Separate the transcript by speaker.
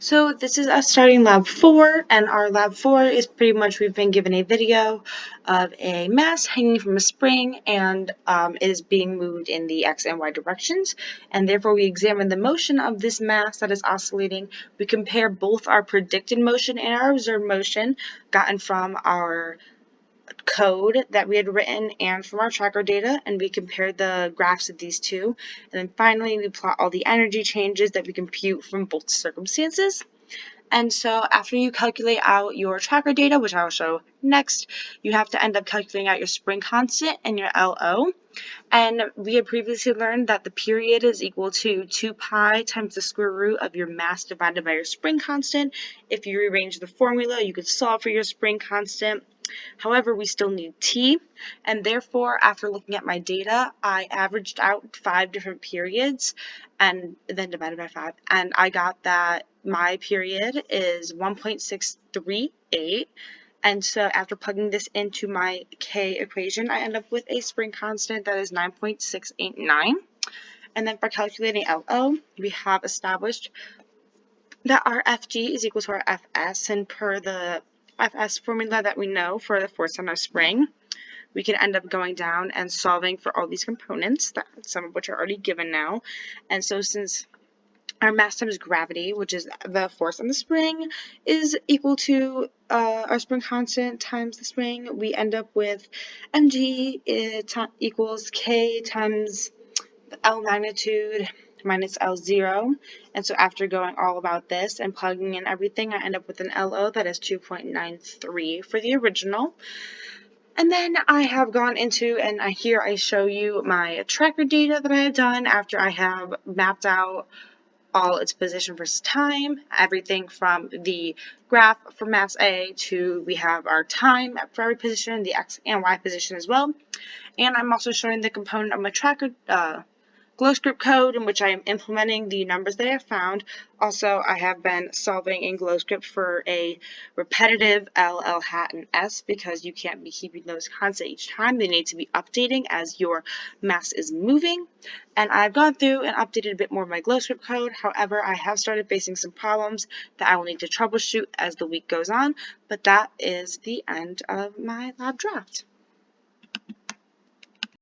Speaker 1: So this is us starting lab 4, and our lab 4 is pretty much we've been given a video of a mass hanging from a spring, and it is being moved in the x and y directions, and therefore we examine the motion of this mass that is oscillating. We compare both our predicted motion and our observed motion gotten from our code that we had written and from our tracker data, and we compared the graphs of these two. And then finally, we plot all the energy changes that we compute from both circumstances. And so after you calculate out your tracker data, which I'll show next, you have to end up calculating out your spring constant and your LO. And we had previously learned that the period is equal to 2 pi times the square root of your mass divided by your spring constant. If you rearrange the formula, you could solve for your spring constant. However, we still need t, and therefore, after looking at my data, I averaged out 5 different periods and then divided by 5, and I got that my period is 1.638. And so after plugging this into my K equation, I end up with a spring constant that is 9.689. And then for calculating LO, we have established that our FG is equal to our FS, and per the FS formula that we know for the force on our spring, we can end up going down and solving for all these components, some of which are already given now. And so since our mass times gravity, which is the force on the spring, is equal to our spring constant times the spring, we end up with mg equals k times L magnitude minus L0. And so after going all about this and plugging in everything, I end up with an LO that is 2.93 for the original. And then I have gone into, and here I show you my tracker data that I have done after I have mapped out all its position versus time, everything from the graph for mass A to we have our time for every position, the x and y position as well. And I'm also showing the component of my tracker GlowScript code in which I am implementing the numbers that I have found. Also, I have been solving in GlowScript for a repetitive L, L hat, and S because you can't be keeping those constant each time. They need to be updating as your mass is moving. And I've gone through and updated a bit more of my GlowScript code. However, I have started facing some problems that I will need to troubleshoot as the week goes on. But that is the end of my lab draft.